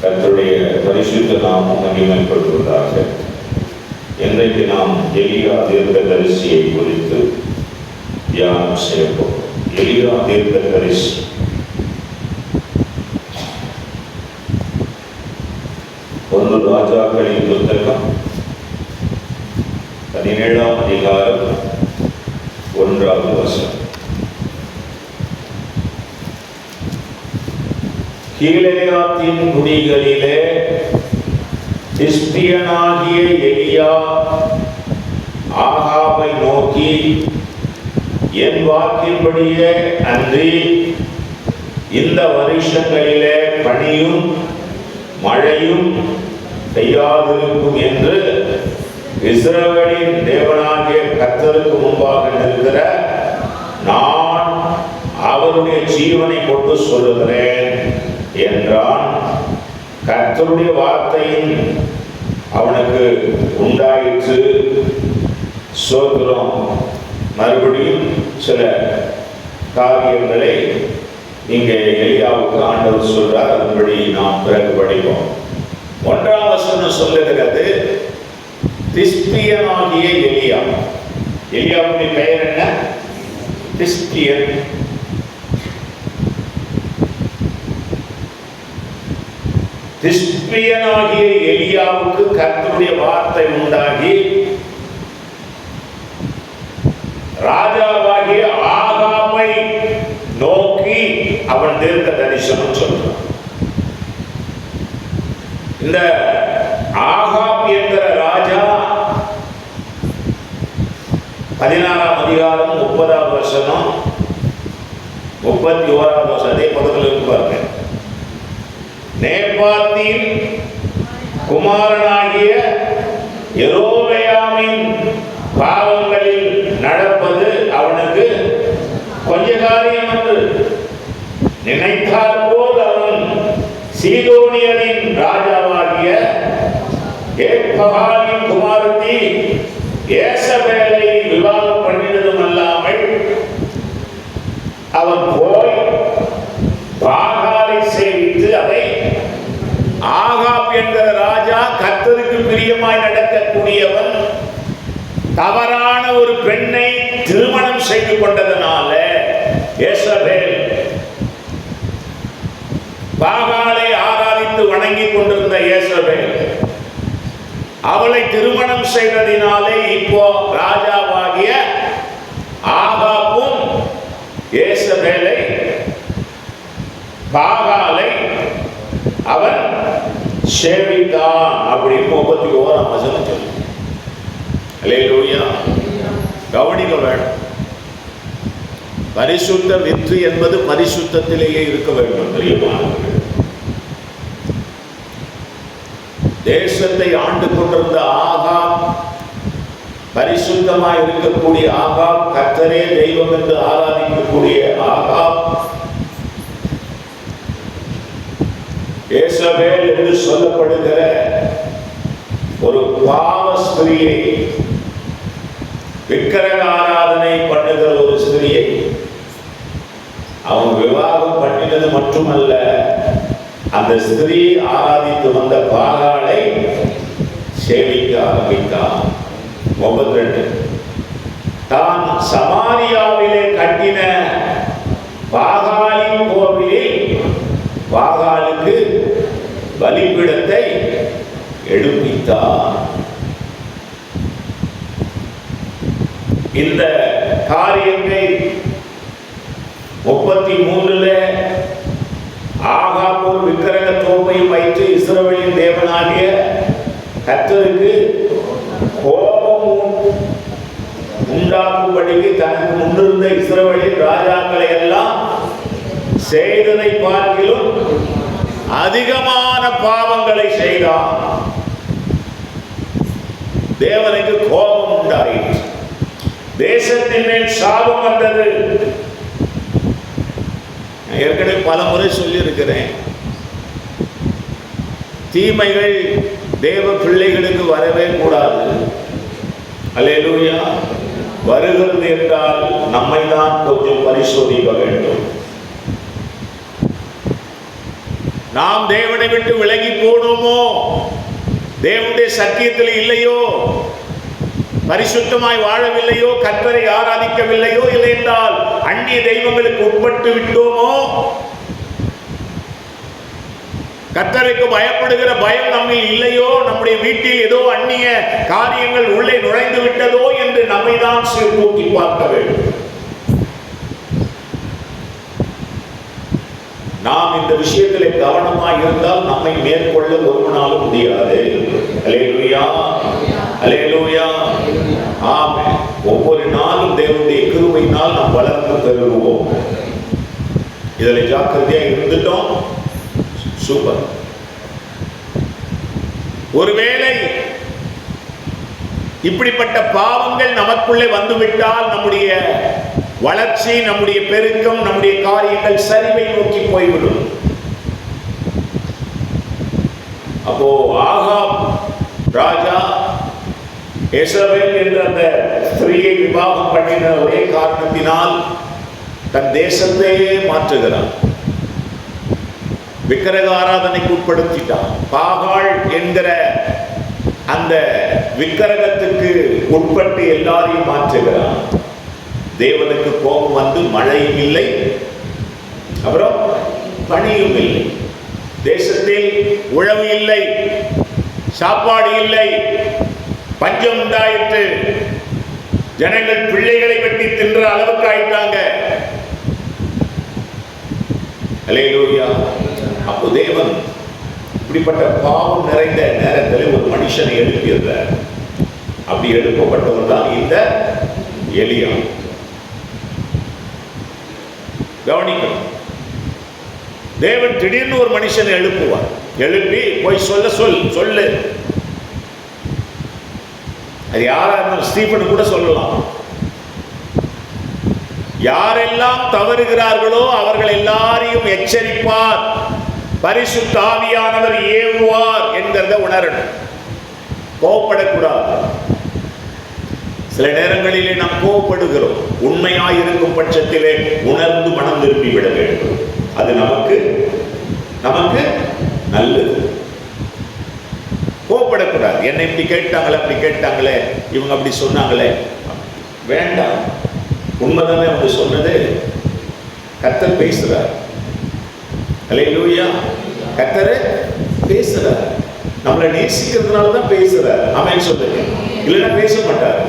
கர்த்தருடைய பரிசுத்த நாமம் மகிமைப்படுவதாக. இன்றைக்கு நாம் எலியா தீர்க்கதரிசியை குறித்து தியானம் செய்யப்போம். எலியா தீர்க்கதரிசி ஒன்று ராஜாக்களின் புத்தகம் 17ஆம் அதிகாரம் 1வது வசனம். கீலேயாத்தின் குடிகளிலே திஸ்பியனாகிய எலியா ஆகாபை நோக்கி, என் வாக்கின்படியே அன்றி இந்த வருஷங்களிலே பனியும் மழையும் பெய்யாதிருக்கும் என்று இஸ்ரவேலின் தேவனாகிய கர்த்தருக்கு முன்பாக நிற்கிற நான் அவருடைய ஜீவனை கொண்டு சொல்லுகிறேன் என்றான். கர்த்தருடைய வார்த்தையின் அவனுக்கு உண்டாயிற்று. சோத்திரம். மறுபடியும் சில காரியங்களை இங்கே எலியாவுக்கு ஆண்டவர் சொல்றார். அதன்படி நாம் பிறகு படிப்போம். 1ஆம் வசனம் சொல்லுகிறது, திஸ்பியனாகிய எலியா. எலியாவுடைய பெயர் என்ன? திஸ்பியன். திஸ்பியனாகிய எலியாவுக்கு கர்த்தருடைய வார்த்தை உண்டாகி ராஜாவாகிய ஆகாபை நோக்கி அவன் தீர்க்க தரிசனம் சொல்றான். இந்த ஆகாப் என்கிற ராஜா 16ஆம் அதிகாரம் 30வது வசனம் 31வது வசனம் அதே பக்கத்தில் இருக்கு பாருங்க. நேபாத்தின் குமாரனாகிய யெரொபெயாமின் பாவங்களில் நடப்பது அவனுக்கு கொஞ்ச காரியம் என்று நினைத்தார் போல் அவன் சீதோனியரின் ராஜாவாகிய ஏத்பகாலின் குமாரத்தி ஏசபேலை விவாகம் பண்ணினதும் அல்லாமல் அவன் போய் பாகாலை சேவித்து அதை ஆகாப் என்கிற ராஜா கர்த்தருக்கு பிரியமாய் நடக்கக்கூடியவன் தவறான ஒரு பெண்ணை திருமணம் செய்து கொண்டதனால ஏசபேல் பாகாலை ஆராதித்து வணங்கிக் கொண்டிருந்த ஏசபேல் அவளை திருமணம் செய்ததினாலே இப்போ ராஜாவாகிய ஆகாப்பும் ஏசபேலை பாகாலை அவன் சேவித்தான். அப்படி 31ஆம் வசனம் சொல்லு. அல்லேலூயா. கவனிக்க வேண்டும். பரிசுத்த வித்து என்பது பரிசுத்தத்திலேயே இருக்க வேண்டும். பிரியமானவர்களே, தேசத்தை ஆண்டு கொண்டிருந்த ஆகாப், பரிசுத்தமாய் இருக்கக்கூடிய ஆகாப், கர்த்தரே தெய்வம் என்று ஆராதிக்கக்கூடிய ஆகாப், ஏசபேல் என்று சொல்லப்படுகிற ஒரு பாவ ஸ்திரியை, விக்கிரக ஆராதனை பண்ணுகிற ஒரு ஸ்திரியை அவன் விவாகம் பண்ணினது மட்டுமல்ல, அந்த ஸ்திரீ ஆராதித்து வந்த பாகாலை சேவிக்க ஆரம்பித்தான். 32 தான் சமாரியாவிலே கட்டின பாகாலின் கோவிலில் பாகாலுக்கு பலிபீடத்தை எடுப்பித்தார். இந்த காரியத்தை 33 ஆகாப் ஒரு விக்கிரக தோப்பை வைத்து இஸ்ரவேலின் தேவனாகிய கர்த்தருக்கு கோபம் உண்டாக்கும்படிக்கு தனக்கு முன்னிருந்த இஸ்ரவேலின் ராஜாக்களை எல்லாம் செய்ததை பார்க்கிலும் அதிகமான பாவங்களை செய்தான். தேவனுக்கு கோபம் உண்டாயிற்று. தேசத்தின் மேல் சாபம் வந்தது. ஏற்கனவே பல முறை சொல்லி இருக்கிறேன், தீமைகள் தேவ பிள்ளைகளுக்கு வரவே கூடாது. அல்லேலூயா. வருகிறது என்றால் நம்மை தான் கொஞ்சம் பரிசோதிக்க வேண்டும். நாம் தேவனை விட்டு விலகி போனோமோ, தேவனுடைய சத்தியத்தில் இல்லையோ, பரிசுத்தமாய் வாழவில்லையோ, கர்த்தரை ஆராதிக்கவில்லையோ, இல்லை என்றால் அந்நிய தெய்வங்களுக்கு உட்பட்டு விட்டோமோ, கர்த்தருக்கு பயப்படுகிற பயம் நம்மில் இல்லையோ, நம்முடைய வீட்டில் ஏதோ அந்நிய காரியங்கள் உள்ளே நுழைந்து விட்டதோ என்று நம்மை தான் சீர்தூக்கி பார்க்க வேண்டும். நாம் இந்த விஷயத்திலே கவனமாக இருந்தால் நம்மை மேற்கொள்ள ஒருவனாலும் முடியாது. அல்லேலூயா, அல்லேலூயா, ஆமென். ஒவ்வொரு நாளும் தேவனுடைய கிருபையினால் நாம் வளர்ந்து பெறுவோம். இதில் ஜாக்கிரதையாக இருந்துட்டோம், சூப்பர். ஒருவேளை இப்படிப்பட்ட பாவங்கள் நமக்குள்ளே வந்துவிட்டால் நம்முடைய வளர்ச்சி, நம்முடைய பெருக்கம், நம்முடைய காரியங்கள் சரிவை நோக்கி போய்விடும். அப்போ ஆகாப் ராஜா எசபேல் என்ற அந்த ஸ்திரீயை விவாகம் பண்ணின ஒரே காரணத்தினால் தன் தேசத்தையே மாற்றுகிறான். விக்கிரக ஆராதனைக்கு உட்படுத்திட்டான். பாகாள் என்கிற அந்த விக்கிரகத்துக்கு உட்பட்டு எல்லாரையும் மாற்றுகிறான். தேவனுக்கு கோபம் வந்து மழையும் இல்லை, அப்புறம் பனியும் இல்லை, தேசத்தில் உழவு இல்லை, சாப்பாடு இல்லை, பஞ்சம் உண்டாயிற்று, ஜனங்கள் பிள்ளைகளை வெட்டி தின்ற அளவுக்கு ஆயிட்டாங்க. அல்லேலூயா. அப்போ தேவன் இப்படிப்பட்ட பாவம் நிறைந்த நேரத்தில் ஒரு மனுஷனை எழுப்பியிருந்தார். அப்படி எழுப்பப்பட்டவர் தான் இந்த எலியா. கவனிக்கணும், தேவன் திடீர்னு ஒரு மனுஷனை எழுப்புவார். எழுப்பி போய் சொல்லு. அது யாரா இருந்தாலும், ஸ்டீபன் கூட சொல்லலாம். யாரெல்லாம் தவறுகிறார்களோ அவர்கள் எல்லாரையும் எச்சரிப்பார், பரிசுத்த ஆவியானவர் ஏவுவார் என்கிறத உணரணும். கோபப்படக்கூடாது. சில நேரங்களிலே நாம் கோபப்படுகிறோம். உண்மையாய் இருக்கும் பட்சத்திலே உணர்ந்து மனம் திரும்பி விட வேண்டும். அது நமக்கு நல்லது. கோபப்படக்கூடாது. என்னை இப்படி கேட்டாங்களே, அப்படி கேட்டாங்களே, இவங்க அப்படி சொன்னாங்களே, வேண்டாம். உண்மைதானே அவங்க சொன்னது. கர்த்தர் பேசுறார். அல்லேலூயா. கர்த்தர் பேசுறார். நம்மளை நேசிக்கிறதுனால தான் பேசுறார். ஆமென் சொல்லுங்க. இல்லைன்னா பேச மாட்டார்.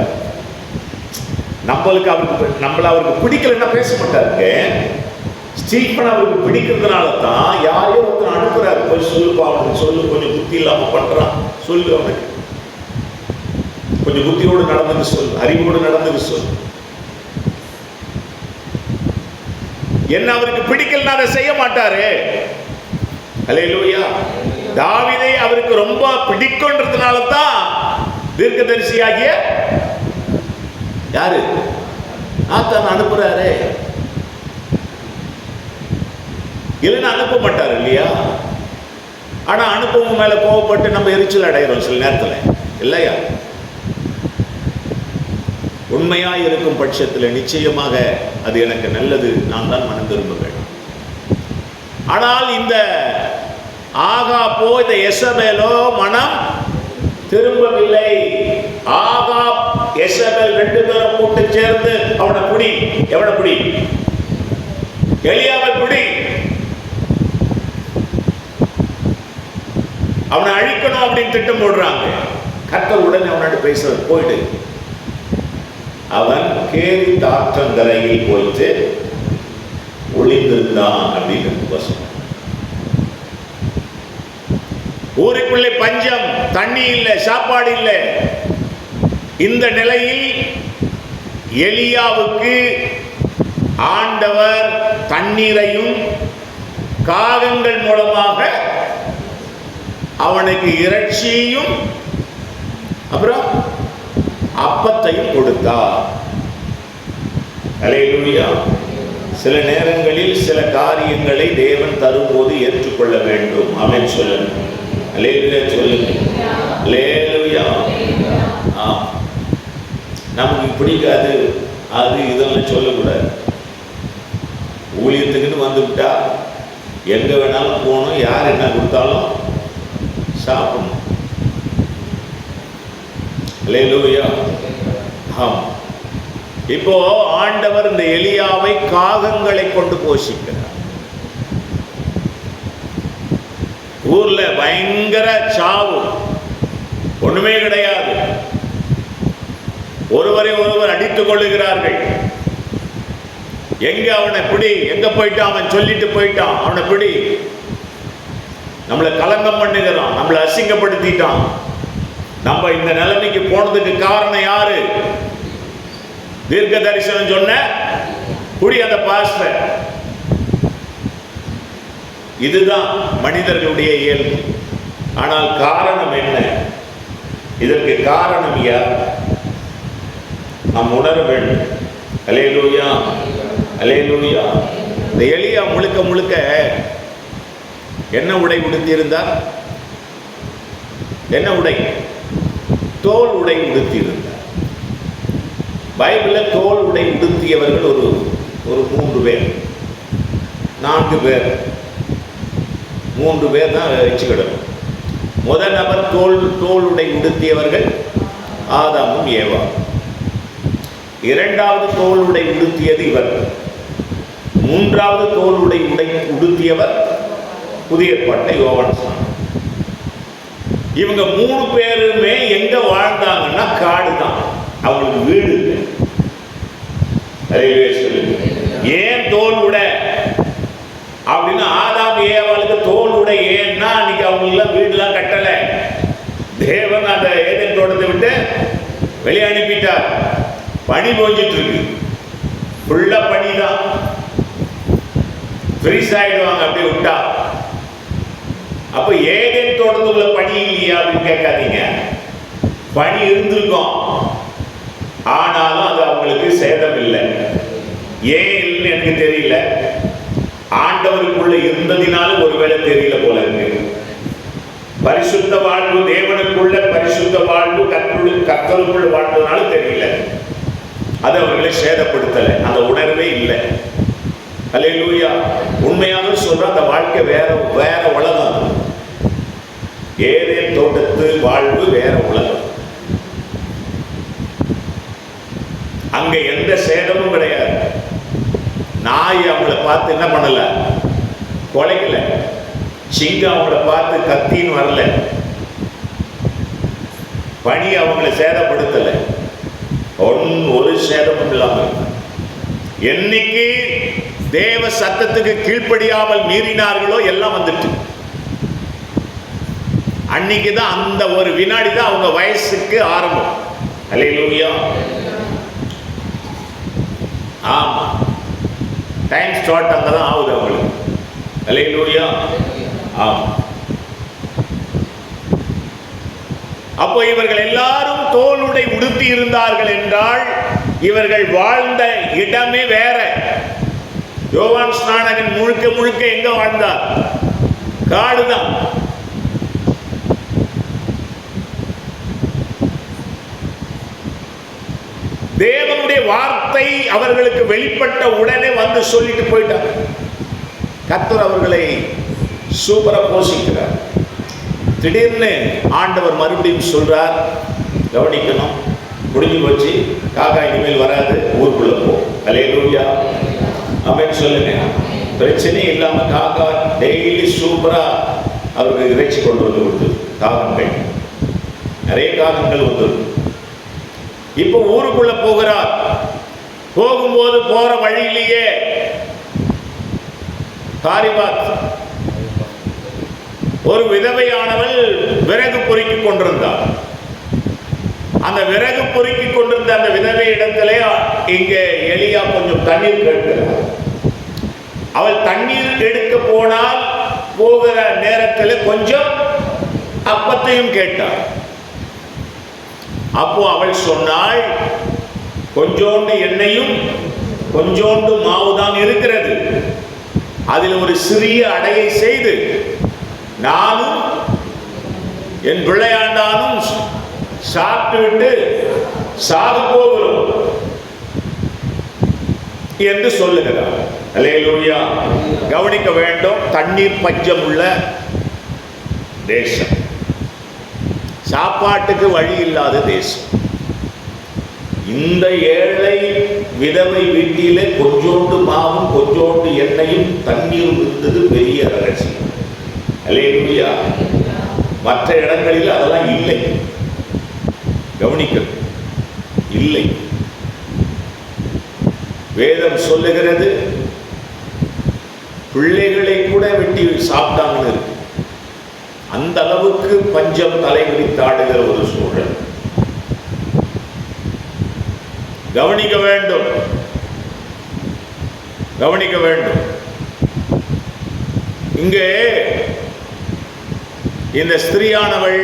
நம்மள அவருக்கு பிடிக்கலன்னா பேச மாட்டாருங்க. ஸ்டீபன் அவருக்கு பிடிக்கிறதுனால தான் யாரையோ ஒருத்தர் அனுப்புறாரு. போய் சொல்லுப்பா, அவனுக்கு சொல்லு, கொஞ்சம் புத்தி இல்லாம பண்றான், சொல்லு, அவனுக்கு கொஞ்சம் புத்தியோடு நடந்துட்டு சொல்லு, அறிவோடு நடந்துட்டு சொல்லு. என்ன அவருக்கு பிடிக்கலன்னா அதை செய்ய மாட்டாரு. அல்லேலூயா. தாவீதை அவருக்கு ரொம்ப பிடிக்கும்ன்றதுனால தான் தீர்க்கதரிசியாகிய யாரு நாத்தான் அனுப்புறாரு. இல்லைன்னா அனுப்ப மாட்டாரு இல்லையா? ஆனா அனுப்பவங்க மேல கோவப்பட்டு நம்ம எரிச்சல் அடைகிறோம் சில நேரத்தில், இல்லையா? உண்மையாக இருக்கும் பட்சத்தில் நிச்சயமாக அது எனக்கு நல்லது, நான் தான் மனம் திரும்ப வேண்டும். ஆனால் இந்த ஆகாப்போ இந்த எசபேலோ மனம் திரும்பவில்லை. ஆகாப் எசபேல் ரெண்டு பேரும் கூட்டு சேர்ந்து அவனை பிடி, எவனை பிடி? எலியாவை பிடி, அவனை அழிக்கணும் அப்படின்னு திட்டம் போடுறாங்க. கர்த்தர் உடனே அவனோட பேசுறது, போயிடு. அவன் கேரி தாற்றங்கரையில் போயிட்டு ஒளிந்திருந்தான் அப்படின்னு வசனம். ஊருக்குள்ளே பஞ்சம், தண்ணி இல்லை, சாப்பாடு இல்லை. இந்த நிலையில் எலியாவுக்கு ஆண்டவர் தண்ணீரையும் காகங்கள் மூலமாக அவனுக்கு இறைச்சியையும் அப்புறம் அப்பத்தையும் கொடுத்தார். அல்லேலூயா. சில நேரங்களில் சில காரியங்களை தேவன் தரும்போது ஏற்றுக்கொள்ள வேண்டும். ஆமென் சொல்லுங்க. அல்லேலூயா சொல்லுங்க. அல்லேலூயா. நமக்கு பிடிக்காது அது இதெல்லாம் சொல்லக்கூடாது. ஊழியத்துக்குன்னு வந்துவிட்டா எங்க வேணாலும் போகணும், யார் என்ன கொடுத்தாலும் சாப்பிடணும். அல்லேலூயா. ஆம். இப்போ ஆண்டவர் இந்த எலியாவை காகங்களை கொண்டு போஷிக்கிறார். ஊர்ல பயங்கர சாவு, ஒண்ணுமே கிடையாது. ஒருவரை ஒருவர் அடித்துக் கொள்ளுகிறார்கள். எங்க அவனை பிடி, எங்க போயிட்டான், அவன் சொல்லிட்டு போயிட்டான், அவனை பிடி. நம்மளை கலங்கம் பண்ணுகிறான், நம்மளை அசிங்கப்படுத்திட்டான். நம்ம இந்த நிலைமைக்கு போனதுக்கு காரணம் யாரு? தீர்க்க தரிசனம் சொன்ன புடி அந்த பாஸ்டர். இதுதான் மனிதர்களுடைய இயல்பு. ஆனால் காரணம் என்ன? இதற்கு காரணம் யார்? நாம் உணர வேண்டும். அல்லேலூயா, அல்லேலூயா. இந்த எலியா முழுக்க முழுக்க என்ன உடை உடுத்தியிருந்தார்? என்ன உடை? தோல் உடை உடுத்தியிருந்தார். பைபிளில் தோல் உடை உடுத்தியவர்கள் ஒரு 3 பேர், 4 பேர், 3 பேர் தான் வச்சுக்கிடணும். முதல் நபர் தோல் உடை உடுத்தியவர்கள் ஆதாமும் ஏவா. இரண்டாவது தோல் உடை உடுத்தியது இவர். மூன்றாவது தோல் உடை உடுத்தியவர் புதிய ஏற்பாட்டை யோவான் ஸ்நானன். இவங்க 3 பேருமே எங்க வாழ்ந்தாங்கன்னா காடு தான், அவங்களுக்கு வீடு இல்லை. ஏன் தோல் உடை அப்படின்னா, ஆதாம் ஏவாளுக்கு தோல் உடை ஏன்னா அன்னைக்கு அவங்களெல்லாம் வீடுலாம் கட்டல. தேவன் அந்த ஏதேன் தோட்டத்தை விட்டு வெளியே அனுப்பிட்டார். பனி போஞ்சிட்டு இருக்கு, ஃபுல்லா பனி தான். ஃப்ரீஸ் ஆயிடுவாங்க அப்படியே விட்டா. அப்ப ஏதேன் தோட்டத்துக்குள்ள பனி இல்லையா அப்படின்னு கேட்காதீங்க. பனி இருந்திருக்கும், ஆனாலும் அது அவங்களுக்கு சேதம் இல்லை. ஏன் இல்லைன்னு எனக்கு தெரியல. ஆண்டவருக்குள்ள இருந்ததினாலும் ஒருவேளை தெரியல போல இருக்கு. பரிசுத்த வாழ்வு, தேவனுக்குள்ள பரிசுத்த வாழ்வு, கர்த்தருக்குள்ள வாழ்வதனாலும் தெரியல. அது அவர்களை சேதப்படுத்தல, அந்த உணர்வே இல்லை. அல்லேலூயா. உண்மையாக சொல்ற அந்த வாழ்க்கை வேற உலகம். ஏதேன் தோட்டத்து வாழ்வு வேற உலகம். அங்க எந்த சேதமும் கிடையாது. நாய் அவங்கள பார்த்து என்ன பண்ணல, கொலைக்கல. சிங்கம் அவங்கள பார்த்து கத்தின்னு வரல. பனி அவங்கள சேதப்படுத்தல. ஒரு சேதமும் இல்லாமல். என்னைக்கு தேவ சத்தத்துக்கு கீழ்ப்படியாமல் மீறினார்களோ எல்லாம் வந்துட்டு. அன்னைக்கு தான், அந்த ஒரு வினாடி தான் அவங்க வயசுக்கு ஆரம்பம். அல்லேலூயா. ஆமா, டைம் ஸ்டார்ட் அங்கதான் ஆகுது அவங்களுக்கு. அல்லேலூயா. ஆமா. அப்போ இவர்கள் எல்லாரும் தோலுடை உடுத்தி இருந்தார்கள் என்றால் இவர்கள் வாழ்ந்த இடமே வேற. யோவான் ஸ்நானகன் முழுக்க முழுக்க எங்க வாழ்ந்தார்? காடுதான். தேவனுடைய வார்த்தை அவர்களுக்கு வெளிப்பட்ட உடனே வந்து சொல்லிட்டு போயிட்டார். கர்த்தர் அவர்களை சூப்பரா போஷிக்கிறார். திடீர்னு ஆண்டவர் மறுபடியும் சொல்றார், கவனிக்கணும், முடிஞ்சு போச்சு, காக்கா இனிமேல் வராது, ஊருக்குள்ள போ. அல்லேலூயா. ஆமென் சொல்லுங்க. பிரச்சனையே இல்லாம காக்கா டெய்லி சூப்பரா அவருக்கு இறைச்சி கொண்டு வந்து கொடுத்து, காகங்கள் நிறைய காகங்கள் வந்து. இப்போ ஊருக்குள்ள போகிறார். போகும்போது போற வழியிலேயே காரிபாத் ஒரு விதவையானவள் விறகு பொறுக்கிக் கொண்டிருந்தார். அந்த விறகு பொறுக்கிக் கொண்டிருந்த அந்த விதவை இடத்திலே இங்கே எலியா கொஞ்சம் தண்ணீர் கேட்கிறார். அவள் தண்ணீர் எடுக்க போனால் போகிற நேரத்தில் கொஞ்சம் அப்பத்தையும் கேட்டார். அப்போ அவள் சொன்னாள், கொஞ்சோண்டு எண்ணெயும் கொஞ்சோண்டு மாவுதான் இருக்கிறது, அதில் ஒரு சிறிய அடையை செய்து நானும் என் பிள்ளையாண்டானும் சாப்பிட்டு விட்டு சாக போகிறோம் என்று சொல்லுகிறார். அல்லேலூயா. கவனிக்க வேண்டும், தண்ணீர் பஞ்சம் உள்ள தேசம், சாப்பாட்டுக்கு வழி இல்லாத தேசம். இந்த ஏழை விதவை வீட்டிலே கொஞ்சோண்டு மாவும் கொஞ்சோண்டு எண்ணெயும் தண்ணீர் இருந்தது பெரிய ரகசியம். அல்லேலூயா. மற்ற இடங்களில் அதெல்லாம் இல்லை. கவனிக்கிறது இல்லை. வேதம் சொல்லுகிறது பிள்ளைகளை கூட வெட்டி சாப்பிட்டாங்கன்னு இருக்கு. அந்த அளவுக்கு பஞ்சம் தலைவிரித்தாடுகிற ஒரு சூழல். கவனிக்க வேண்டும், கவனிக்க வேண்டும். இங்கே இந்த ஸ்திரீயானவள்,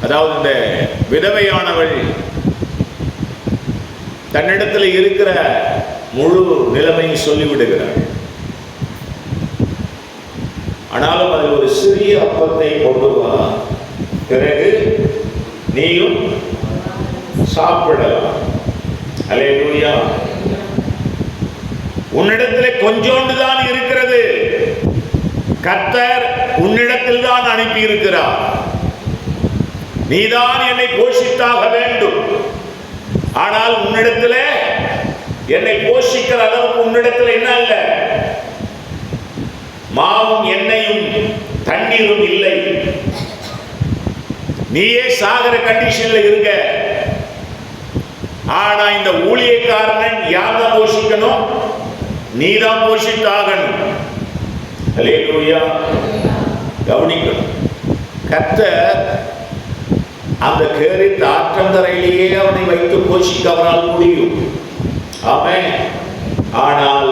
அதாவது இந்த விதவையானவள் தன்னிடத்தில் இருக்கிற முழு நிலைமையை சொல்லிவிடுகிறாள். ஆனாலும் அதில் ஒரு சிறிய அப்பத்தை கொண்டு வா, பிறகு நீயும் சாப்பிடலாம். அல்லேலூயா. உன்னிடத்தில் கொஞ்சோண்டு தான் இருக்கிறது. கர்த்தர் உன்னிடத்தில் தான் அனுப்பி இருக்கிறார். நீதான் என்னை போஷித்தாக வேண்டும். ஆனால் உன்னிடத்தில் என்னை போஷிக்கிற அளவுக்கு உன்னிடத்தில் என்ன இல்ல, மாவும் எண்ணெயும் தண்ணீரும் இல்லை. நீயே சாகர கண்டிஷன்ல இருக்க. ஆனா இந்த ஊழியக்காரன் யார்தான் போஷிக்கணும்? நீதான் போஷித்தாகணும். அல்லேலூயா. கவனிக்கணும். கர்த்தர் அந்த கேரித் ஆற்றங்கரையிலேயே அவனை வைத்து போஷிக்க அவரால் முடியும். ஆமென். ஆனால்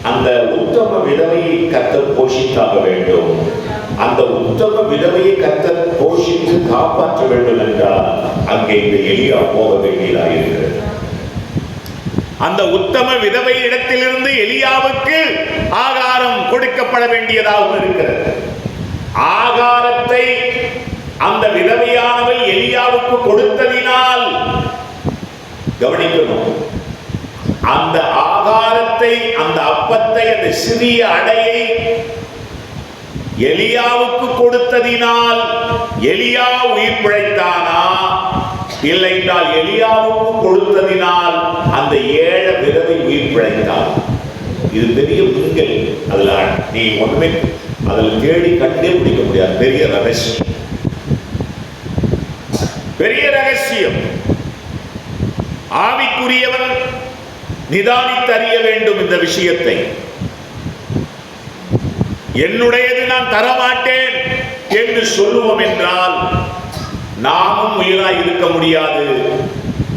அந்த உத்தம விதவையை கர்த்தர் போஷித்தாக வேண்டும். அந்த உத்தம விதவையை கர்த்தர் போஷித்து காப்பாற்ற வேண்டும் என்றால் அங்கே இந்த எலியா போக வேண்டியதாக இருக்கிறது. அந்த உத்தம விதவை இடத்திலிருந்து எலியாவுக்கு ஆகாரம் கொடுக்கப்பட வேண்டியதாகவும் இருக்கிறது. ஆகாரத்தை அந்த விதவையானவள் எலியாவுக்கு கொடுத்ததினால், கவனிக்கணும், அந்த ஆகாரத்தை, அந்த அப்பத்தை, அந்த சிறிய அடையை எலியாவுக்கு கொடுத்ததினால் எலியா உயிர் பிழைத்தானா? இல்லை என்றால் எலியாவுக்கு கொடுத்ததினால் அந்த ஏழை விதவை உயிர் பிழைத்தான். இது பெரிய மிங்கல். அதுல நீ ஒன்றுமே அதில் தேடி கண்டே பிடிக்க முடியாது. பெரிய ரகசியம், பெரிய ரகசியம். ஆவிக்குரியவன் நிதானித்து அறிய வேண்டும் இந்த விஷயத்தை. என்னுடையது நான் தரமாட்டேன் என்று சொல்லுவோம் என்றால் நாமும் உயிராய் இருக்க முடியாது,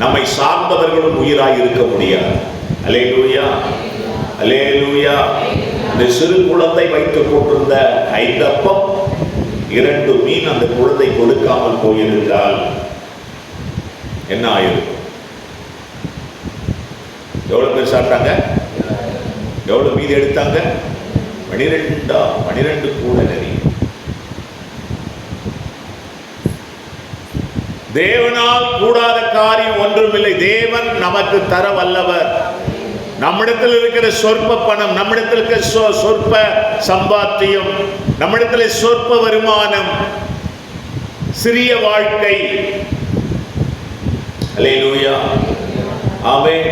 நம்மை சார்ந்தவர்களும் உயிராய் இருக்க முடியாது. அல்லேலூயா, அல்லேலூயா. இந்த சிறு குழந்தை வைத்துக் கொண்டிருந்த 5 அப்பம் 2 மீன் அந்த குழந்தை கொடுக்காமல் போயிருந்தால் என்ன ஆயிருக்கும்? எவ்வளவு பேர் சாப்பிட்டாங்க? எவ்வளவு மீதி எடுத்தாங்க? 12 கூட நிறைய. தேவனால் கூடாத காரியம் ஒன்றுமில்லை. தேவன் நமக்கு தர வல்லவர். நம்மிடத்தில் இருக்கிற சொற்ப பணம், நம்மிடத்தில் இருக்கிற சொற்ப சம்பாத்தியம், நம்மிடத்தில் சொற்ப வருமானம், சிறிய வாழ்க்கை. அல்லேலூயா, ஆமென்.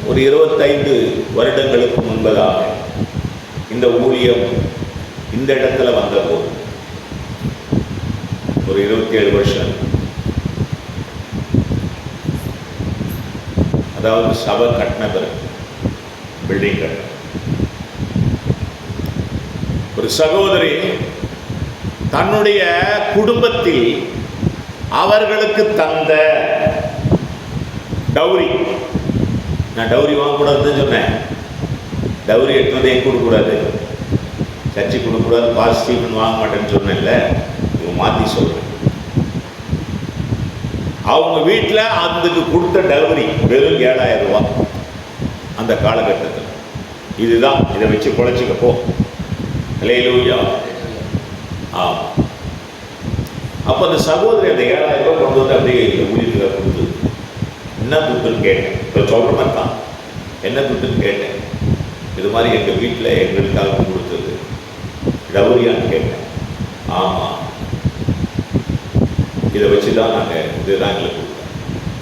ஒரு 25 வருடங்களுக்கு முன்பதாக இந்த ஊழியம் இந்த இடத்துல வந்தபோது, ஒரு 27 வருஷம், அதாவது சபை கட்டின பிறகு, பில்டிங் கட்ட, ஒரு சகோதரி தன்னுடைய குடும்பத்தில் அவர்களுக்கு தந்த டவுரி, நான் டவுரி வாங்கக்கூடாதுன்னு சொன்னேன். டவுரி எடுத்து வந்து எங்க கொடுக்கக்கூடாது, சர்ச்சை கொடுக்கக்கூடாது, பாசிட்டிவ் வாங்க மாட்டேன்னு சொன்னேன்ல, இவங்க மாற்றி சொல்றேன். அவங்க வீட்டில் அதுக்கு கொடுத்த டவுரி வெறும் 7,000 ரூபாய் அந்த காலகட்டத்தில். இதுதான், இதை வச்சு குழைச்சிக்கப்போ. அல்லேலூயா. ஆமாம். அப்போ அந்த சகோதரி அந்த 7,000 ரூபாய் கொண்டு வந்து அப்படியே ஊழியத்தில் கொடுத்து, என்ன கொடுத்துன்னு கேட்டேன். இப்போ சொல்கிற மாதிரி தான், என்ன துட்டுன்னு கேட்டேன். இது மாதிரி எங்கள் வீட்டில் எங்களுக்காக கொடுத்தது டவுரியான்னு கேட்டேன். ஆமாம், இதை வச்சு தான் நாங்கள் இதுதான் எங்களுக்கு கொடுத்தோம்,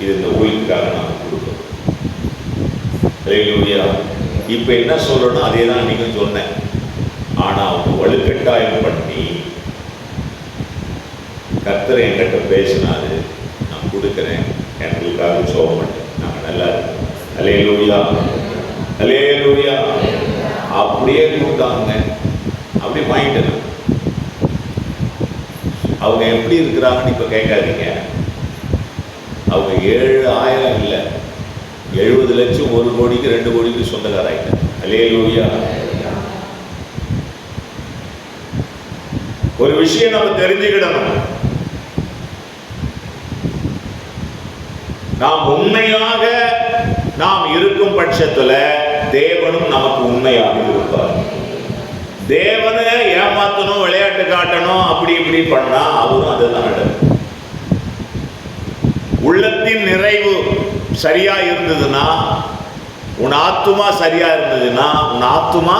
இது இந்த ஊழியத்துக்காக நாங்கள் கொடுத்தோம். அல்லேலூயா. இப்போ என்ன சொல்லணும் அதே தான் நீங்கள் சொன்னேன். ஆனால் அவங்க வலுக்கட்டாயம் பண்ணி கர்த்தர் என்கிட்ட பேசினாரு, நான் கொடுக்குறேன், எங்களுக்காக சோக மாட்டேன், நாங்கள் நல்லா இருக்கோம். அல்லேலூயா, அல்லேலூயா. அப்படியே கொடுத்தாங்க, அப்படியே வாங்கிட்டேன். அவங்க எப்படி இருக்கிறாங்கன்னு இப்போ கேட்காதீங்க. அவங்க 7,000 இல்லை, 70 லட்சம், 1 கோடிக்கு 2 கோடிக்கு சொந்தக்காராயிட்டாங்க. அல்லேலூயா. ஒரு விஷயம் நம்ம தெரிஞ்சுக்கிடணும். நாம் உண்மையாக நாம் இருக்கும் பட்சத்தில் தேவனும் நமக்கு உண்மையாக இருப்பார். தேவனை ஏமாத்தணும், விளையாட்டு காட்டணும், அப்படி இப்படி பண்ணா அவரும் அதுதான் நடக்கும். உள்ளத்தின் நிறைவு சரியா இருந்ததுன்னா, உன் ஆத்துமா சரியா இருந்ததுன்னா, உன் ஆத்துமா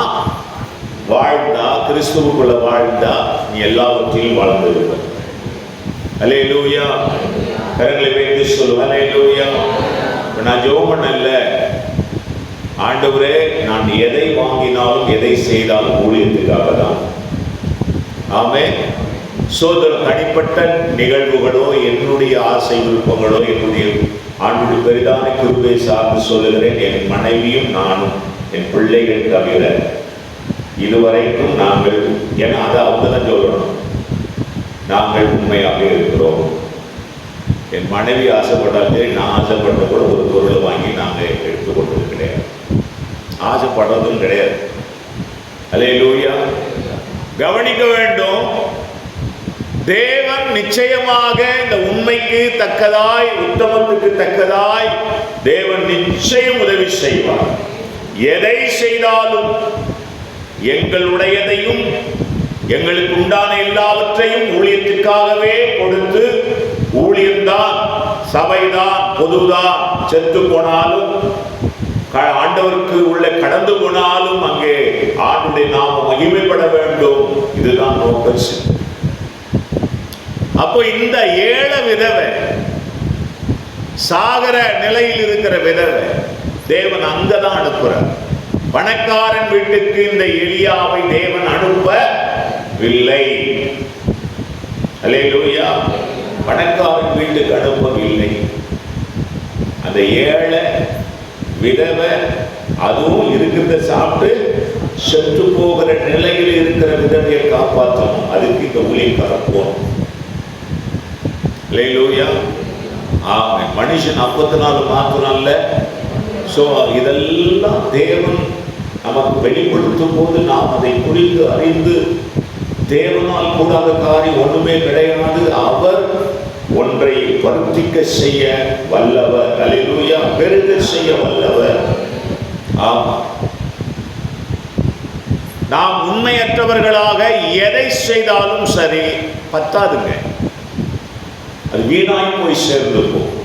வாழ்ந்தா, கிறிஸ்துவுக்குள்ள வாழ்ந்தா, நீ எல்லாவற்றையும் வாழ்ந்து இருப்ப. அல்லேலூயா. கரங்களை வைத்து சொல்லு அல்லேலூயா. நான் ஜெபம் பண்ணல, ஆண்டவரே நான் எதை வாங்கினாலும் எதை செய்தாலும் ஊழியத்துக்காக தான். ஆமென். சோதர தனிப்பட்ட நிகழ்வுகளோ, என்னுடைய ஆசை விருப்பங்களோ, என்னுடைய ஆண்டுடைய பெரிதான கிருபையை சார்ந்து சொல்லுகிறேன். என் மனைவியும் நானும் என் பிள்ளைகள் தவிர இதுவரைக்கும் நாங்கள், ஏன்னா அதை அவங்க தான் சொல்லணும், நாங்கள் உண்மையாக இருக்கிறோம். என் மனைவி ஆசைப்பட்டாலே நான் ஆசைப்பட்ட கூட ஒரு பொருளை வாங்கி நாங்கள் எடுத்துக்கொண்டது கிடையாது, ஆசைப்படுறதும் கிடையாது. அல்லேலூயா. கவனிக்க வேண்டும், தேவன் நிச்சயமாக இந்த உண்மைக்கு தக்கதாய், உத்தமத்துக்கு தக்கதாய் தேவன் நிச்சயம் உதவி செய்வார். எதை செய்தாலும் எங்களுடையதையும் எங்களுக்கு உண்டான எல்லாவற்றையும் ஊழியத்துக்காகவே கொடுத்து, ஊழியம்தான், சபைதான், பொதுதான், செத்து போனாலும் ஆண்டவருக்கு உள்ள கடந்து போனாலும் அங்கே ஆண்டுடைய நாமம் மகிமைப்பட வேண்டும். இதுதான் நோக்கம். அப்போ இந்த ஏழை விதவை, சாகர நிலையில் இருக்கிற விதவை தேவன் அங்கதான் அனுப்புறார். பணக்காரன் வீட்டுக்கு இந்த எலியாவை தேவன் அனுப்பவில்லை. அல்லேலூயா. பணக்காரன் வீட்டுக்கு அனுப்பவில்லை. அந்த ஏழை விதவை, அதுவும் இருக்கிறத சாப்பிட்டு செத்து போகிற நிலையில் இருக்கிற விதவையை காப்பாற்றணும். அதுக்கு இந்த ஊழியக்காரன் போகணும். அல்லேலூயா. ஆமென். மனுஷன் 54 மாத்திரம். ஸோ இதெல்லாம் தேவன் நமக்கு வெளிப்படுத்தும் போது நாம் அதை குறித்து அறிந்து, தேவனால் கூடாத காரியம் ஒன்றுமே கிடையாது. அவர் ஒன்றை வர்த்திக்க செய்ய வல்லவர். அல்லேலூயா. பெருக செய்ய வல்லவர். ஆமாம். நாம் உண்மையற்றவர்களாக எதை செய்தாலும் சரி, பத்தாதுங்க, அது வீணாய் போய் சேர்ந்து போகும்.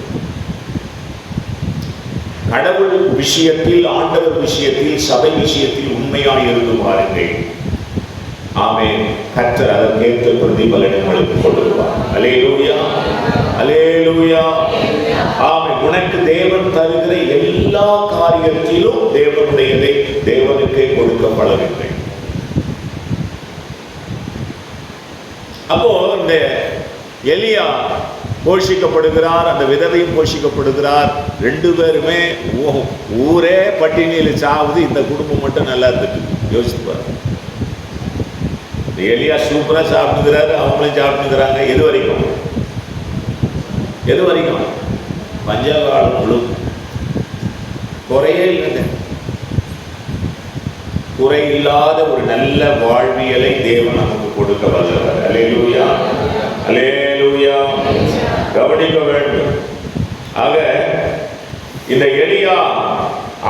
கடவுள் விஷயத்தில், ஆண்டவர் விஷயத்தில், சபை விஷயத்தில் உண்மையாய் இருந்து பாருங்கள். ஆமென். கர்த்தர் அதற்கேற்ற பிரதிபலனை உங்களுக்கு கொடுப்பார். அல்லேலூயா, அல்லேலூயா. ஆமென். உனக்கு தேவன் தருகிற எல்லா காரியத்திலும் தேவனுடையதை தேவனுக்கே கொடுக்கப்பட வேண்டும். அப்போ இந்த எலியா போஷிக்கப்படுகிறார், அந்த விதவையும் போஷிக்கப்படுகிறார். 2 பேருமே ஊரே பட்டினியில் சாவுது, இந்த குடும்பம் மட்டும் நல்லா இருந்துட்டு. யோசித்து பாருங்க. எலியா சூப்பரா சாப்பிட்டுக்கிறாரு, அவங்களும் சாப்பிட்டுக்கிறாங்க. எது வரைக்கும்? எது வரைக்கும்? பஞ்சகாலம் முழு. குறையே இல்லைங்க. குறை இல்லாத ஒரு நல்ல வாழ்வியலை தேவன் நமக்கு கொடுக்க வல்லவர். அல்லேலூயா, அல்லேலூயா. கவனிக்க வேண்டும். ஆக இந்த எலியா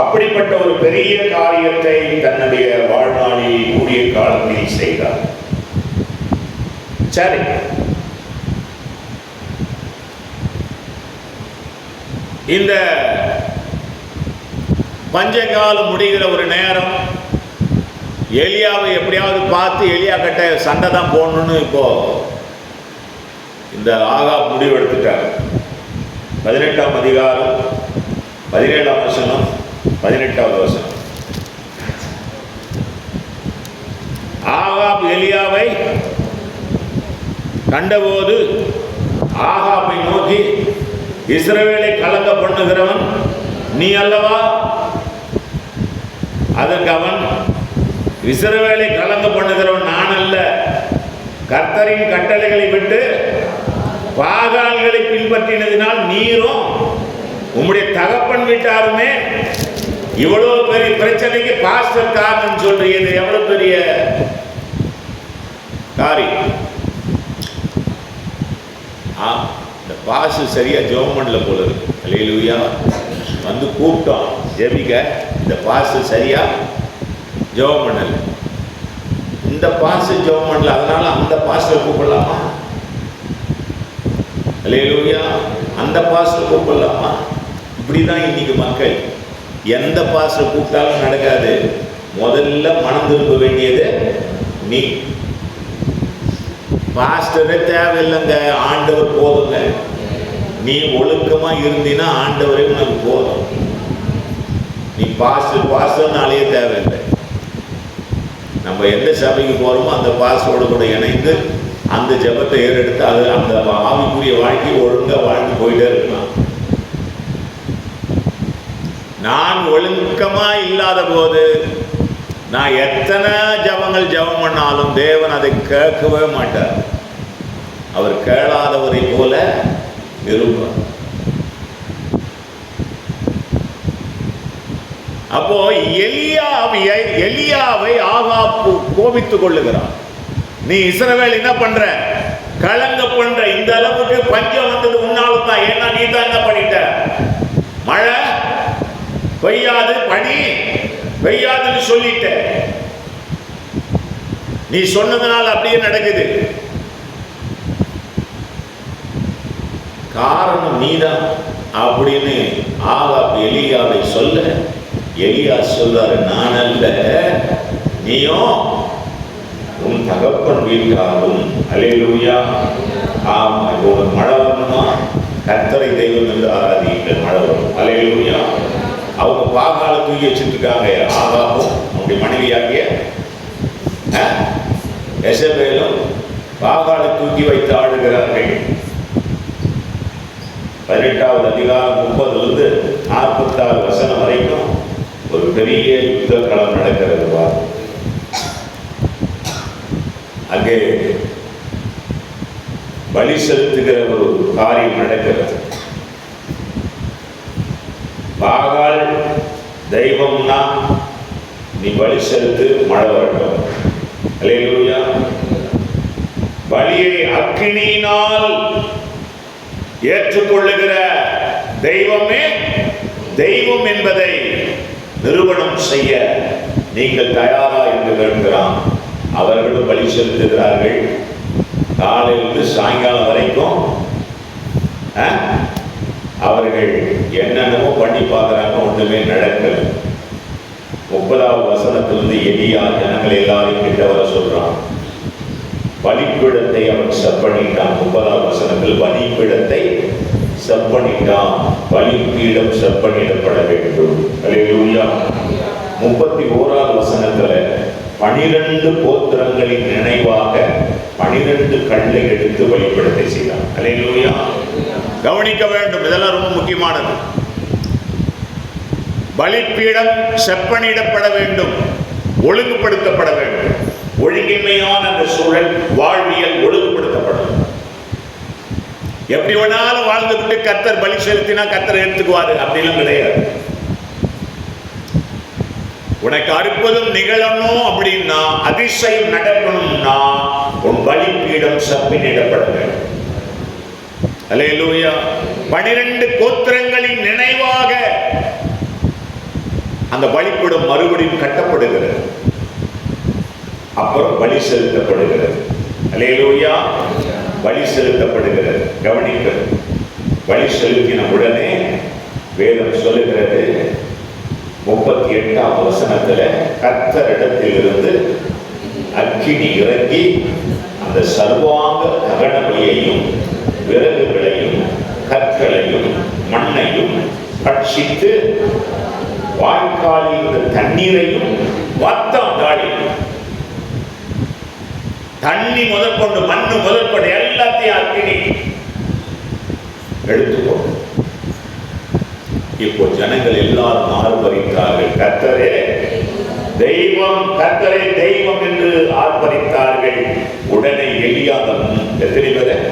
அப்படிப்பட்ட ஒரு பெரிய காரியத்தை தன்னுடைய வாழ்நாளில், கூடிய காலத்தில் செய்தார். சரி, இந்த பஞ்சகாலம் முடிகிற ஒரு நேரம், எலியாவை எப்படியாவது பார்த்து எலியா கிட்ட சண்டை தான் போடணும்னு இப்போ இந்த ஆகாப் முடிவு எடுத்துட்டார். 18ஆம் அதிகாரம் 17ஆம் வசனம் 18வது வசனம். ஆகாப் எலியாவை கண்டபோது ஆகாபை நோக்கி, இஸ்ரவேலை கலங்க பண்ணுகிறவன் நீ அல்லவா? அதற்கு அவன், இஸ்ரவேலை கலங்க பண்ணுகிறவன் நான் அல்ல, கர்த்தரின் கட்டளைகளை விட்டு பாகால்களை பின்பற்றினதினால் நீரும் உம்முடைய தகப்பன் வீட்டாருமே இவ்வளவு பெரிய பிரச்சனைக்கு பாஸ்டர் காரணம் சொல்றீங்க. எவ்வளவு பெரிய காரியம். இந்த பாசு சரியா ஜெபம் பண்ணல போல இருக்கு. அல்லேலூயா. வந்து கூப்பிட்டோம் ஜெபிக்க, இந்த பாசு சரியா ஜெபம் பண்ணல. இந்த பாசு ஜெபம் பண்ணல, அதனால அந்த பாஸ்டர் கூப்பிடலாமா? அல்லேலூயா. அந்த பாஸ்டர் கூப்பிடலாமா? இப்படிதான் இன்னைக்கு மக்கள். எந்த பாஸ்டர் கூப்பிட்டாலும் நடக்காது. முதல்ல மனம் திரும்ப வேண்டியது நீ. பாஸ்டரே தேவையில்லைங்க, ஆண்டவர் போதுங்க. நீ ஒழுக்கமா இருந்தீன்னா ஆண்டவரே உனக்கு போதும். நீ பாஸ்டர்னாலேயே தேவையில்லை. நம்ம எந்த சபைக்கு போறோமோ அந்த பாஸ்டரோட கூட இணைந்து அந்த ஜெபத்தை ஏறெடுத்து அது அந்த ஆவிக்குரிய வாழ்க்கை ஒழுங்கா வாழ்ந்து போயிட்டே இருக்கலாம். நான் ஒழுக்கமா இல்லாத போது நான் எத்தனை ஜபங்கள் ஜபம் பண்ணாலும் தேவன் அதை கேட்கவே மாட்டார். அவர் கேளாதவரை போல இருப்பார். அப்போ எலியாவை ஆகாப் கோபித்துக் கொள்ளுகிறான். நீ இஸ்ரவேல் என்ன பண்ற, கலங்க பண்ற. இந்த அளவுக்கு பஞ்சம் வந்தது உன்னாலும் தான். ஏன்னா நீ தான் என்ன பண்ணிட்ட, மழை பெய்யாது, பனி பெய்யாதுன்னு சொல்லிட்ட. நீ சொன்னதுனால அப்படியே நடக்குது. காரணம் நீதான் அப்படின்னு ஆகாப் எலியாவை சொல்ல, எலியா சொல்றாரு, நான் அல்ல, நீயும் உன் தகப்பன் வீட்டாரும். அல்லேலூயா. ஆமா, உனக்கு மழை வரணுமா? கர்த்தரை தெய்வம் என்று ஆராதிங்கள், மழை வரும். அல்லேலூயா. அவங்க பாகால தூக்கி வச்சுட்டு இருக்காங்க. ஆகாபும் அவனுடைய மனைவியாகிய எசபேலும் பாகாலை தூக்கி வைத்து ஆடுகிறார்கள். 18வது அதிகாரம் 30லிருந்து 46 வசனம் வரைக்கும் ஒரு பெரிய யுத்த களம் நடக்கிறது. அங்கே பலி செலுத்துகிற ஒரு காரியம் நடக்கிறது. பாகால் தெய்வம்னா நீ பலி செலுத்து, மழை வரட்டும். அல்லேலூயா. பலியை அக்கினியினால் ஏற்றுக்கொள்ளுகிற தெய்வமே தெய்வம் என்பதை நிரூபணம் செய்ய நீங்கள் தயாரா என்று கேட்கிறான். அவர்களும் பலி செலுத்துகிறார்கள். காலையிலிருந்து சாயங்காலம் வரைக்கும் அவர்கள் என்னென்னமோ பண்ணி பார்க்குறாங்க, ஒன்றுமே நடக்கல. 30வது வசனத்திலிருந்து எலியா ஜனங்கள் எல்லாரையும் கிட்ட வர சொல்றான். பலிப்பீடத்தை அவன் செப்பனிட்டான். 30வது வசனத்தில் பலிப்பீடத்தை செப்பனிட்டான். பலிப்பீடம் செப்பனிடப்பட வேண்டும். அல்லேலூயா. 31வது வசனத்துல 12 கோத்திரங்களின் நினைவாக 12 கல்லை எடுத்து பலிப்பீடத்தை செய்தான். அல்லேலூயா. கவனிக்க வேண்டும், இதெல்லாம் ரொம்ப முக்கியமானது. பலிப்பீடம் செப்பனிடப்பட வேண்டும், ஒழுங்குபடுத்தப்பட வேண்டும். ஒழுங்கின்மையான அந்த சூழல் வாழ்வியல் ஒழுங்குபடுத்தப்படும். எப்படி வேணாலும் வாழ்ந்துவிட்டு கர்த்தர் பலி செலுத்தினா கர்த்தர் எடுத்துக்குவாரு அப்படிலாம் கிடையாது. உனக்கு அற்புதம் நிகழணும் அப்படின்னா, அதிசயம் நடக்கணும்னா உன் பலிப்பீடம் செப்பனிடப்பட வேண்டும். அல்லேலூயா. 12 கோத்திரங்களின் நினைவாக அந்த பலிப்பீடம் மறுபடியும் கட்டப்படுகிறது. அப்புறம் பலி செலுத்தப்படுகிறது. அல்லேலூயா. பலி செலுத்தப்படுகிறது. கவனிக்கிறது. பலி செலுத்தின உடனே வேதம் சொல்லுகிறது, 38ஆம் வசனத்துல கர்த்தரிடத்திலிருந்து அக்கினி இறங்கி அந்த சர்வாங்க தகன பலியையும் விறகுகளையும் கற்களையும் மண்ணையும் பட்சித்து வாய்க்காலில் இருந்த தண்ணீரையும் வத்தம் தாடி தண்ணி முதற்கொண்டு மண்ணு முதற்கொண்டு எல்லாத்தையும் அக்கினி எடுத்துக்கொண்டு இப்போ ஜனங்கள் எல்லாரும் ஆர்ப்பரித்தார்கள், கர்த்தரே தெய்வம், கர்த்தரே தெய்வம் என்று ஆர்ப்பரித்தார்கள். உடனே எலியாவும் எத்தனை பேர்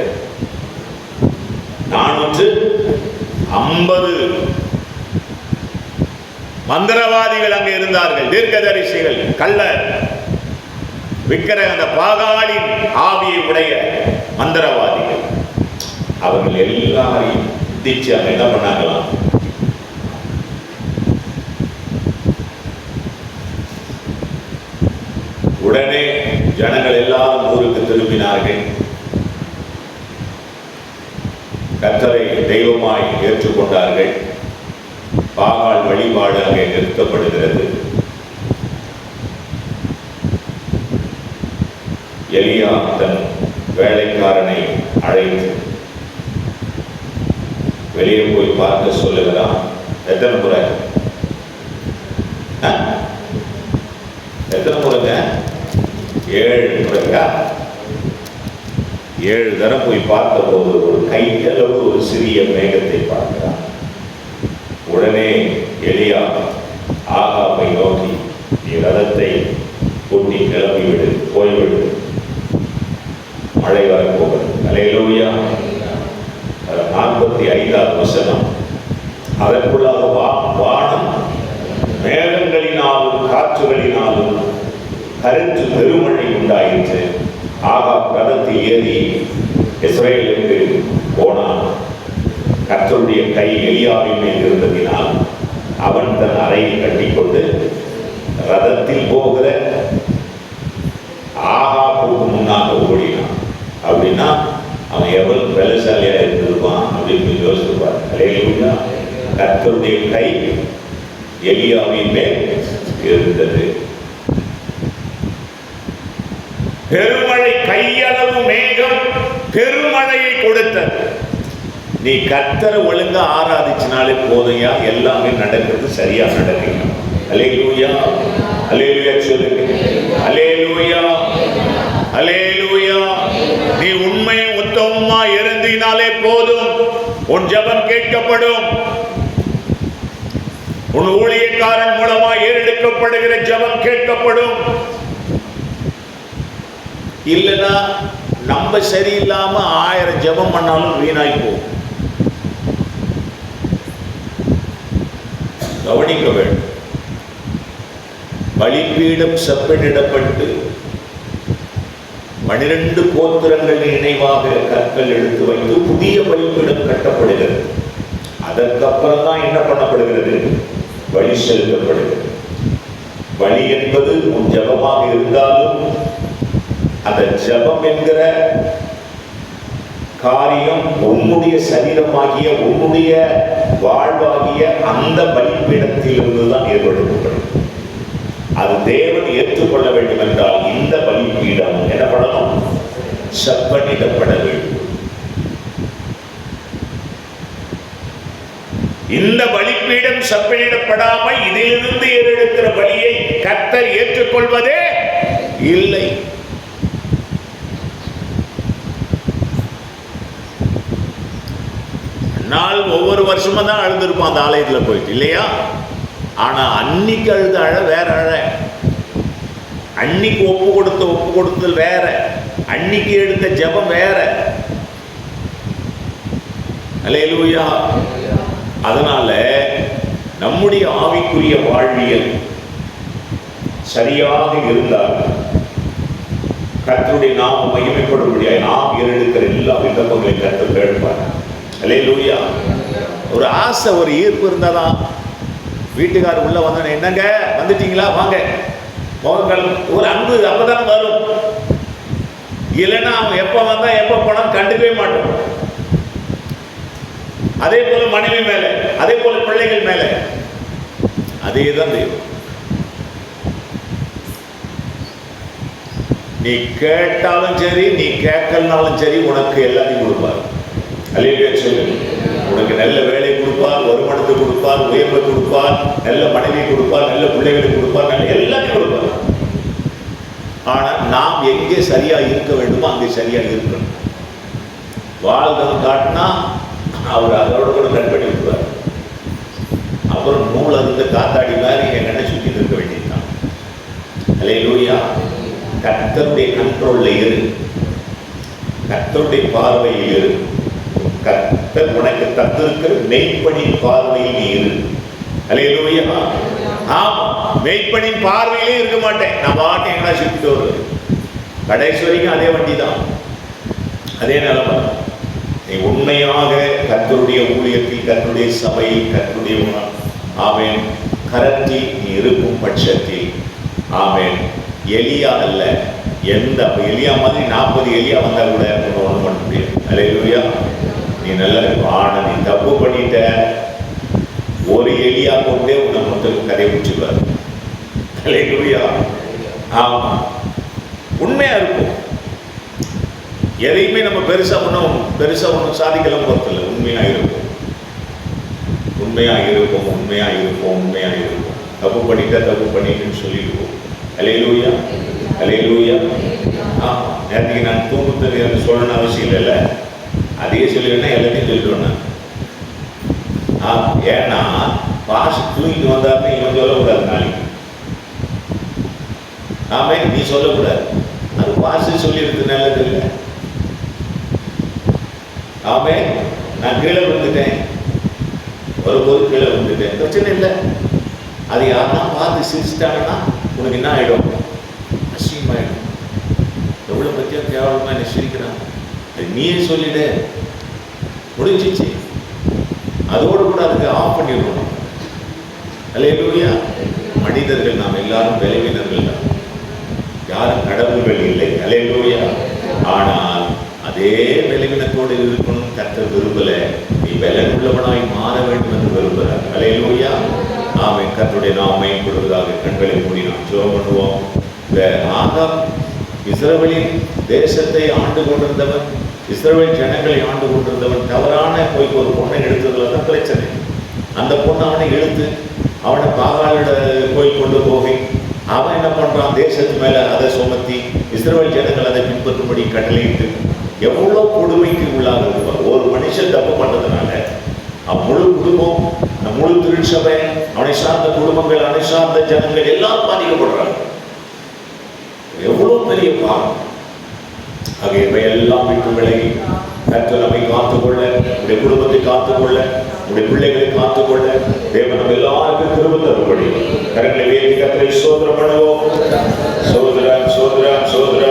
450 மந்திரவாதிகள் அங்கே இருந்தார்கள், தீர்க்கதரிசிகள், கள்ளர், விக்கிர அந்த பாகாலின் ஆவியை உடைய மந்திரவாதிகள். அவர்கள் எல்லாரையும் திச்சு அங்க என்ன பண்ணாங்களாம், உடனே ஜனங்கள் எல்லாரும் ஊருக்கு திரும்பினார்கள். கர்த்தரை தெய்வமாய் ஏற்றுக்கொண்டார்கள். பாகால் வழிபாடு அங்கே நிறுத்தப்படுகிறது. எலியா தன் வேலைக்காரனை அழைத்து வெளியே போய் பார்க்க சொல்லுகிறான். எத்தனை முறை? எத்தனை முறைங்க? 7 முறைக்கா? 7 தரம் போய் பார்த்த போது ஒரு கையளவு ஒரு சிறிய மேகத்தை பார்க்கிறான். உடனே எலியா ஆகாபை நோக்கி, நீ ரதத்தை கூட்டி கிளம்பிவிடு, போய்விடு, மழை வரப்போகிறது. அல்லேலூயா. 45ஆம் வசனம், அதற்குள்ளாக வானம் மேகங்களினாலும் காற்றுகளினாலும் கருத்து பெருமழை உண்டாயிற்று. ஆகாப் ரதத்தில் ஏறி இஸ்ரவேலுக்கு போனான். கர்த்தருடைய கை எலியாவின் மேல் இருந்ததினால் அவன் தன் அறையை கட்டிக்கொண்டு ரதத்தில் போகிற ஆகாப்புக்கு முன்னாக ஓடினான். அப்படின்னா அவன் எவ்வளவு பலசாலியா இருந்திருப்பான் அப்படின்னு யோசிப்பார். அல்லேலூயா. கர்த்தருடைய கை எலியாவின் மேல் இருந்தது. பெருமழை, கையளவு மேகம் பெருமழையை கொடுத்தது. நீ கர்த்தரை ஒழுங்கா ஆராதிச்சினாலே போதையா, எல்லாமே நடக்கிறது, சரியா நடக்கணும். அல்லேலூயா, அல்லேலூயா சொல்லுங்க. அல்லேலூயா, அல்லேலூயா. நீ உண்மையை உத்தமமா இருந்தினாலே போதும், உன் ஜெபம் கேட்கப்படும். உன் ஊழியக்காரன் மூலமா ஏறெடுக்கப்படுகிற ஜெபம் கேட்கப்படும். இல்லைன்னா நம்ம சரியில்லாம 1000 ஜெபம் பண்ணாலும் வீணாய் போகும். கவனிக்க வேண்டும். பலிபீடம் செப்பனிடப்பட்டு 12 கோத்திரங்கள் நினைவாக கற்கள் எடுத்து வைத்து புதிய பலிபீடம் கட்டப்படுகிறது. அதற்கப்புறம் தான் என்ன பண்ணப்படுகிறது? பலி செலுத்தப்படுகிறது. பலி என்பது உன் ஜெபமாக இருந்தாலும் அந்த ஜெபம் என்கிற காரியம் உன்னுடைய சரீரமாகிய உன்னுடைய வாழ்வாகிய அந்த பலிபீடத்தில் இருந்துதான் ஏற்படுத்தப்படும். அது தேவன் ஏற்றுக்கொள்ள வேண்டும் என்றால் இந்த பலிபீடம் என்ன பண்ணணும்? செப்பனிடப்பட வேண்டும். இந்த பலிபீடம் செப்பனிடப்படாமல் இதிலிருந்து ஏறெடுக்கிற பலியை கர்த்தர் ஏற்றுக்கொள்வதே இல்லை. நாள் ஒவ்வொரு வருஷமும் தான் அழுதுருப்போம் அந்த ஆலயத்தில் போயிட்டு, இல்லையா? ஆனா அன்னைக்கு அழுத அழ வேற அழ, அன்னைக்கு ஒப்பு கொடுத்தல் வேற, அன்னைக்கு எடுத்த ஜெபம் வேற. அல்லேலூயா. அதனால நம்முடைய ஆவிக்குரிய வாழ்வியல் சரியாக இருந்தால் கர்த்தருடைய நாமம் மகிமைப்படும்படியாக நாம் ஏறெடுக்கிற எல்லா விண்ணப்பங்களையும் கர்த்தர் கேட்பார். அல்லேலூயா. ஒரு ஆசை, ஒரு ஈர்ப்பு இருந்தாதான். வீட்டுக்காரர் உள்ள வந்தோடனே, என்னங்க வந்துட்டீங்களா, வாங்க, முகங்கள் ஒரு அன்பு அப்பதான் வரும். இல்லைன்னா அவன் எப்ப வந்தா எப்ப போனான்னு கண்டுக்கவே மாட்டோம். அதே போல மனைவி மேல, அதே போல பிள்ளைகள் மேல. அதே தான் தெய்வம். நீ கேட்டாலும் சரி, நீ கேட்கலனாலும் சரி, உனக்கு எல்லாத்தையும் கொடுப்பார். அல்லேலூயா சொல்லு. உனக்கு நல்ல வேலை கொடுப்பார், வருமானத்தை கொடுப்பார், உயர்வை கொடுப்பார், நல்ல மனைவி கொடுப்பார், நல்ல பிள்ளைகளை கொடுப்பார், நல்ல எல்லாத்தையும் கொடுப்பார். ஆனால் நாம் எங்கே சரியா இருக்க வேண்டுமோ அங்கே சரியா இருக்கணும். வாழ்ந்தவன் காட்டினா அவர் அதோட கூட கட் பண்ணி விடுவார். அப்புறம் நூல் இருந்த காத்தாடி மாதிரி என் கண்ணை சுற்றி இருக்க வேண்டியதுதான். அல்லேலூயா. கர்த்தருடைய கண்ட்ரோல்ல இரு, கர்த்தருடைய பார்வையில் இரு. கர்த்தர் உனக்கு தந்திருக்கிற மெய்ப்பனின் பார்வையில் நீ இரு. அல்லேலூயா. ஆமா, மெய்ப்பனின் பார்வையிலே இருக்க மாட்டேன். நான் பாட்டு எங்கடா சுத்திட்டு வருது. கடைசி வரைக்கும் அதே வண்டி தான், அதே நிலைமை. நீ உண்மையாக கர்த்தருடைய ஊழியத்தில், கர்த்தருடைய சபையில், கர்த்தருடைய ஆமென் கரத்தில் நீ இருக்கும் பட்சத்தில், ஆமென், எலியா அல்ல, எந்த எலியா மாதிரி 40 எலியா வந்தா கூட ஒன்றும் பண்ண முடியாது. அல்லேலூயா. நீ நல்லா ஆனா நீ தப்பு பண்ணிட்ட, ஒரு எலியா கொண்டே உன்னை மொத்தம் கதை முடிச்சுப்பார். அல்லேலூயா. ஆமா, உண்மையா இருக்கும். எதையுமே நம்ம பெருசா ஒன்றும் சாதிக்கலாம் போறதில்லை. உண்மையா இருக்கும், உண்மையா இருக்கும், உண்மையா இருக்கும், உண்மையா இருக்கும். தப்பு பண்ணிட்டுன்னு சொல்லிடுவோம். அல்லேலூயா, அல்லேலூயா. ஆமா, நேரத்துக்கு நான் தூங்குறது சொல்லணும்னு அவசியம் இல்லைல்ல, அதையே சொல்லிடுவேன்னா எல்லாத்தையும் சொல்லிடுவேன். ஏன்னா பாசு தூங்கிட்டு வந்தாருன்னு இவன் சொல்லக்கூடாது. நாளைக்கு ஆமே நீ சொல்லக்கூடாது. அது பாசு சொல்லிடுறது நல்லது இல்லை. ஆமே நான் கீழே விழுந்துட்டேன், வரும்போது கீழே விழுந்துட்டேன், பிரச்சனை இல்லை. அது யாருன்னா பார்த்து சிரிச்சிட்டாங்கன்னா உனக்கு என்ன ஆகிடும்? அசிங்கமாயிடும். எவ்வளோ பற்றியா கேவலமாக என்ன சிரிக்கிறான், அது நீயே சொல்லிட முடிஞ்சிச்சு. அதோடு கூட அதுக்கு ஆஃப் பண்ணிடணும். அல்லேலூயா. மனிதர்கள் நாம் எல்லாரும் பலவீனர்கள் தான், யாரும் கடவுள்கள் இல்லை. அல்லேலூயா. ஆனால் அதே பலவீனத்தோடு இருக்கணும் கர்த்தர் விரும்பல. நீ பலனுள்ளவனாய் மாற வேண்டும் என்று விரும்புகிறார். அல்லேலூயா. ஆமென். கர்த்தருடைய நாமம் மகிமைப்படுவதாக. கண்களை மூடி நாம் ஜெபம் பண்ணுவோம். ஆகாப் இஸ்ரவேலின் தேசத்தை ஆண்டு கொண்டிருந்தவன், இஸ்ரவேல் ஜனங்களை ஆண்டு கொண்டிருந்தவன் தவறான போய் ஒரு பொண்ணை எடுத்ததுல தான் பிரச்சனை. அந்த பொண்ணை அவனை இழுத்து அவனை பாகாலிட போய் கொண்டு போகி அவன் என்ன பண்றான், தேசத்து மேல அதை சுமத்தி இஸ்ரவேல் ஜனங்கள் அதை பின்பற்றும்படி கட்டளையிட்டு எவ்வளோ கொடுமைக்கு உள்ளாக இருப்பார். ஒரு மனுஷன் தப்பு பண்றதுனால முழு குடும்பம், முழு திருச்சபை, அவனை சார்ந்த குடும்பங்கள், அவனை சார்ந்த ஜனங்கள் எல்லாரும் பாதிக்கப்படுறாங்க. எவ்வளவு பெரிய பாவம். ஆக இவையெல்லாம் விட்டு விலகி கர்த்தர் நம்மை காத்துக்கொள்ள, உடைய குடும்பத்தை காத்துக்கொள்ள, உடைய பிள்ளைகளை காத்துக்கொள்ள தேவன் நம்ம எல்லாருக்கும் கிருபை தரும்படி கரங்களை உயர்த்தி கர்த்தரை ஸ்தோத்திரம் பண்ணுவோம். சோதரன் சோதரன் சோதரன்